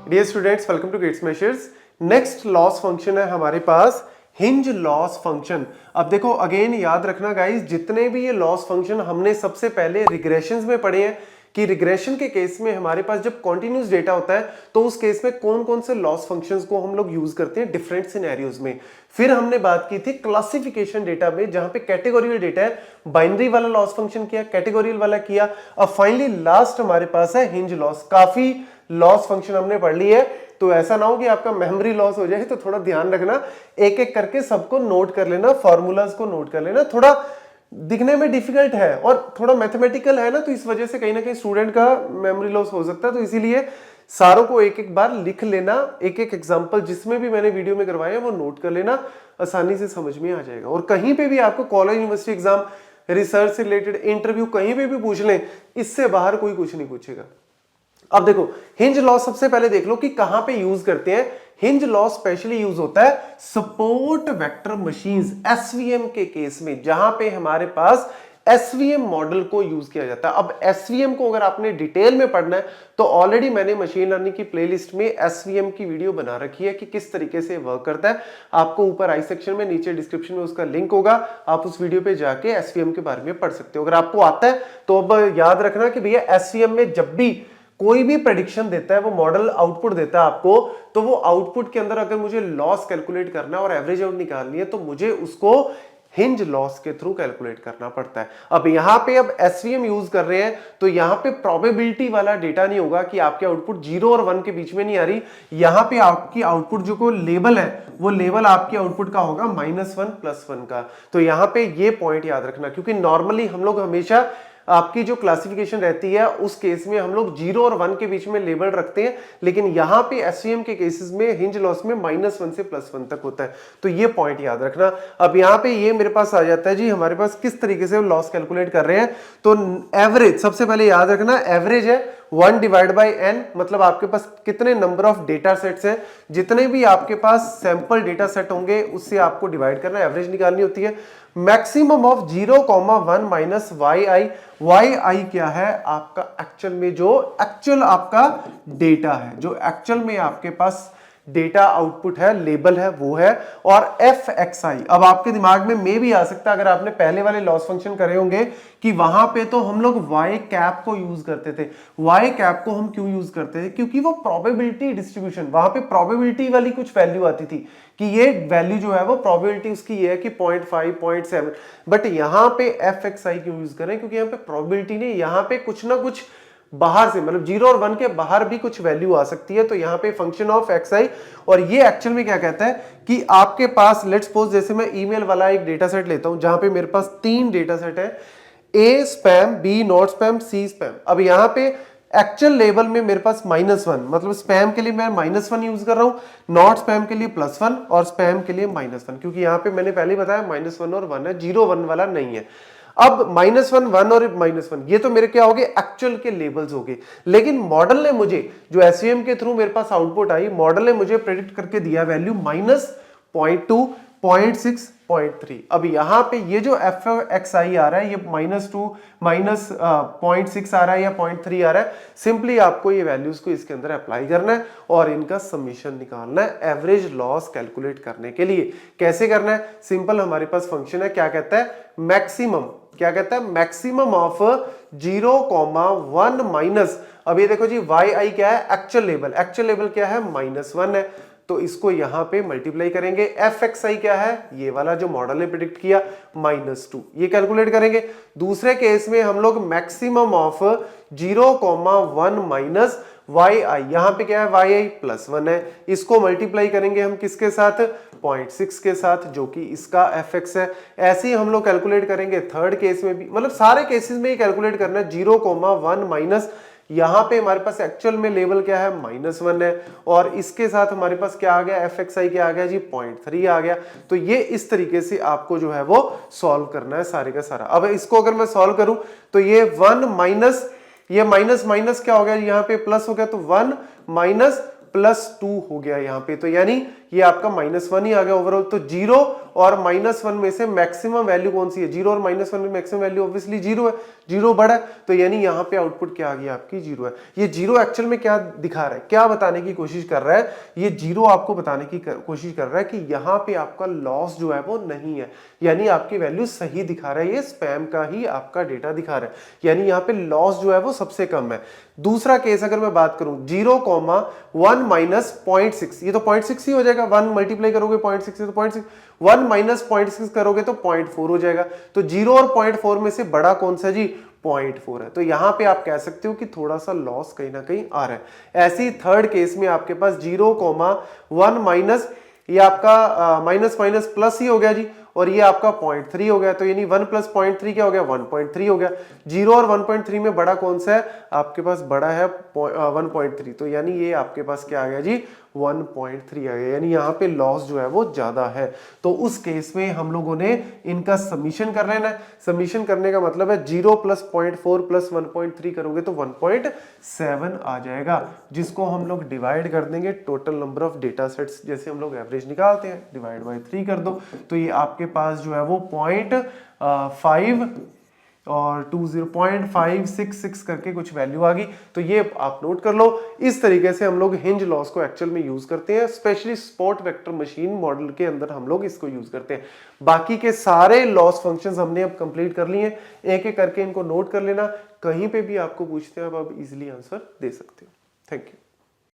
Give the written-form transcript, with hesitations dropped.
Dear students, welcome to Gate Smashers. Next loss function है हमारे पास hinge loss function. अब देखो अगेन याद रखना गाइस, जितने भी ये लॉस फंक्शन हमने सबसे पहले रिग्रेशंस में पढ़े हैं कि रिग्रेशन के केस में हमारे पास जब कॉन्टिन्यूस डेटा होता है तो उस केस में कौन कौन से लॉस फंक्शंस को हम लोग यूज करते हैं डिफरेंट सिनेरियोज में। फिर हमने बात की थी क्लासिफिकेशन डेटा में, जहां पे कैटेगोरियल डेटा है, बाइनरी वाला लॉस फंक्शन किया, कैटेगोरियल वाला किया। अब फाइनली लास्ट हमारे पास है हिंज लॉस। काफी लॉस फंक्शन हमने पढ़ ली है, तो ऐसा ना हो कि आपका मेमोरी लॉस हो जाए, तो थोड़ा ध्यान रखना, एक एक करके सबको नोट कर लेना, फॉर्मूलाज को नोट कर लेना। थोड़ा दिखने में डिफिकल्ट है और थोड़ा मैथमेटिकल है ना, तो इस वजह से कहीं ना कहीं स्टूडेंट का मेमोरी लॉस हो सकता है। तो इसीलिए सारों को एक एक बार लिख लेना, एक एक एग्जांपल जिसमें भी मैंने वीडियो में करवाया वो नोट कर लेना, आसानी से समझ में आ जाएगा। और कहीं पे भी आपको कॉलेज, यूनिवर्सिटी एग्जाम, रिसर्च से रिलेटेड इंटरव्यू कहीं पे भी पूछ लें, इससे बाहर कोई कुछ नहीं पूछेगा। अब देखो हिंज लॉस सबसे पहले देख लो कि कहां पे यूज करते हैं। हिंज लॉस स्पेशली यूज होता है सपोर्ट वेक्टर मशीन्स, एसवीएम के केस में, जहां पे हमारे पास एसवीएम मॉडल को यूज किया जाता है। अब एसवीएम को अगर आपने डिटेल में पढ़ना है तो ऑलरेडी मैंने मशीन लर्निंग की प्लेलिस्ट में एसवीएम की वीडियो बना रखी है कि किस तरीके से वर्क करता है। आपको ऊपर आई सेक्शन में, नीचे डिस्क्रिप्शन में उसका लिंक होगा, आप उस वीडियो पे जाके एसवीएम के बारे में पढ़ सकते हो। अगर आपको आता है तो अब याद रखना कि भैया एसवीएम में जब भी कोई भी प्रेडिक्शन देता है, वो मॉडल आउटपुट देता है आपको, तो वो आउटपुट के अंदर अगर मुझे लॉस कैलकुलेट करना है और एवरेज आउट निकालनी है तो मुझे उसको हिंज लॉस के थ्रू कैलकुलेट करना पड़ता है। अब यहां पे अब एसवीएम यूज कर रहे हैं तो यहां पे प्रोबेबिलिटी वाला डेटा नहीं होगा कि आपके आउटपुट 0 और 1 के बीच में नहीं आ रही। यहां पे आपकी आउटपुट जो को लेवल है वो लेवल आपके आउटपुट का होगा -1 +1 का। तो यहां पे ये पॉइंट याद रखना, क्योंकि नॉर्मली हम लोग हमेशा आपकी जो क्लासिफिकेशन रहती है उस केस में हम लोग 0 और 1 के बीच में लेबल रखते हैं, लेकिन यहां पे एसवीएम के केसेस में हिंज लॉस में -1 से +1 तक होता है। तो ये पॉइंट याद रखना। अब यहां पे ये मेरे पास आ जाता है जी, हमारे पास किस तरीके से लॉस कैलकुलेट कर रहे हैं। तो एवरेज सबसे पहले याद रखना, एवरेज है 1/n, मतलब आपके पास कितने नंबर ऑफ डेटा सेट्स हैं, जितने भी आपके पास सैंपल डेटा सेट होंगे उससे आपको डिवाइड करना, एवरेज निकालनी होती है। Maximum of 0,1 minus yi। yi क्या है आपका एक्चुअल में, जो एक्चुअल आपका डेटा है, जो एक्चुअल में आपके पास डेटा आउटपुट है, लेबल है, वो है। और fxi, अब आपके दिमाग में भी आ सकता है, अगर आपने पहले वाले लॉस फंक्शन करे होंगे, कि वहां पे तो हम लोग y कैप को यूज करते थे। y कैप को हम क्यों यूज करते थे? क्योंकि वो प्रोबेबिलिटी डिस्ट्रीब्यूशन, वहां पे प्रोबेबिलिटी वाली कुछ वैल्यू आती थी कि ये वैल्यू जो है वो प्रोबेबिलिटी उसकी ये है कि 0.5, 0.7। बट यहां पे fxi क्यों यूज करें? क्योंकि यहाँ पे प्रोबेबिलिटी नहीं, यहाँ पे कुछ ना कुछ बाहर से, मतलब 0 और 1 के बाहर भी कुछ वैल्यू आ सकती है। तो यहाँ पे फंक्शन ऑफ xi, और ये एक्चुअल में क्या कहता है कि आपके पास लेट्स सपोज, जैसे मैं ईमेल वाला एक डेटा सेट लेता हूं जहां पे मेरे पास 3 डेटा सेट है, A spam, B not spam, C spam. अब यहाँ पे एक्चुअल लेवल में मेरे पास -1, मतलब स्पैम के लिए मैं -1 यूज कर रहा हूं, नॉट स्पैम के लिए +1 और स्पैम के लिए -1, क्योंकि यहाँ पे मैंने पहले बताया -1 और 1 है, 0 1 वाला नहीं है। अब -1, 1 और -1 ये तो मेरे क्या हो गए, एक्चुअल के लेवल्स हो गए। लेकिन मॉडल ने मुझे, जो एसवीएम के थ्रू मेरे पास आउटपुट आई, मॉडल ने मुझे प्रेडिक्ट करके दिया वैल्यू -0.2, 0.6, 0.3। अब यहां पे ये जो fxi आ रहा है, ये -2, -0.6 आ रहा है या 0.3 आ रहा है, सिंपली आपको ये वैल्यूज को इसके अंदर अप्लाई करना है और इनका समीशन निकालना है एवरेज लॉस कैलकुलेट करने के लिए। कैसे करना है? सिंपल, हमारे पास फंक्शन है, क्या कहता है, मैक्सिमम, क्या कहता है, मैक्सिमम ऑफ 0,1 माइनस, अब ये देखो जी yi क्या है, एक्चुअल लेवल, एक्चुअल लेवल क्या है, -1 है, तो इसको यहां पे मल्टीप्लाई करेंगे। fxi क्या है, ये वाला जो मॉडल ने प्रेडिक्ट किया, -2, ये कैलकुलेट करेंगे। दूसरे केस में हम लोग मैक्सिमम ऑफ 0,1 माइनस yi, यहां पे क्या है, yi +1 है, इसको मल्टीप्लाई करेंगे हम किसके साथ, 0.6 के साथ, जो कि इसका fx है। ऐसे ही हम लोग कैलकुलेट करेंगे थर्ड केस में भी, मतलब सारे केसेस में ही कैलकुलेट करना है। 0,1 माइनस, यहां पे हमारे पास एक्चुअल में लेवल क्या है, -1 है, और इसके साथ हमारे पास क्या आ गया, fxi क्या आ गया जी, 0.3 आ गया। तो ये इस तरीके से आपको जो है वो सॉल्व करना है सारे का सारा। अब इसको अगर मैं सॉल्व करूं तो ये 1 माइनस, ये माइनस माइनस क्या हो गया, यहाँ पे प्लस हो गया, तो 1 माइनस +2 हो गया यहाँ पे। तो यानी ये आपका -1 ही आ गया ओवरऑल। तो 0 और -1 में से मैक्सिमम वैल्यू कौन सी है? 0 और -1 में मैक्सिमम वैल्यू ऑब्वियसली 0 है, 0 बड़ा है, तो यानी यहाँ पे आउटपुट क्या आ गई आपकी? 0 है। ये 0 एक्चुअल में क्या दिखा रहा है, क्या बताने की कोशिश कर रहा है? ये 0 आपको बताने की कोशिश कर रहा है कि यहाँ पे आपका लॉस जो है वो नहीं है, यानी आपकी वैल्यू सही दिखा रहा है, ये स्पैम का ही आपका डेटा दिखा रहा है, यानी यहाँ पे लॉस जो है वो सबसे कम है। दूसरा केस अगर मैं बात करूं 0,1 माइनस 0.6, ये तो 0.6 ही हो जाएगा, 1 मल्टीप्लाई करोगे 0.6 से तो 0.6, 1 माइनस 0.6 करोगे तो 0.4 हो जाएगा। तो 0 और 0.4 में से बड़ा कौन सा जी? 0.4 है। तो यहां पे आप कह सकते हो कि थोड़ा सा लॉस कहीं ना कहीं आ रहा है। ऐसे ही थर्ड केस में आपके पास 0,1 माइनस, ये आपका माइनस माइनस प्लस ही हो गया जी, और ये आपका 0.3 हो गया, तो यानी 1 प्लस 0.3 क्या हो गया? 1.3 हो गया। 0 और 1.3 में बड़ा कौन सा है आपके पास? बड़ा है 1.3, तो यानी ये आपके पास क्या आ गया जी? 1.3 आ गया, यानी यहाँ पे लॉस जो है वो ज्यादा है। तो उस केस में हम लोगों ने इनका समीशन कर लेना है। समीशन करने का मतलब है 0 प्लस 0.4 प्लस 1.3 करोगे तो 1.7 आ जाएगा, जिसको हम लोग डिवाइड कर देंगे total number of data sets, जैसे हम लोग एवरेज निकालते हैं, डिवाइड बाय 3 कर दो, तो ये आपके पास जो है वो 0.5 और 20.566 करके कुछ वैल्यू आ गई। तो ये आप नोट कर लो। इस तरीके से हम लोग हिंज लॉस को एक्चुअल में यूज करते हैं, specially spot vector machine model के अंदर हम लोग इसको यूज करते हैं। बाकी के सारे लॉस फंक्शंस हमने अब कंप्लीट कर लिए हैं, एक एक करके इनको नोट कर लेना, कहीं पे भी आपको पूछते हैं आप इजीली आंसर दे सकते हो। Thank you.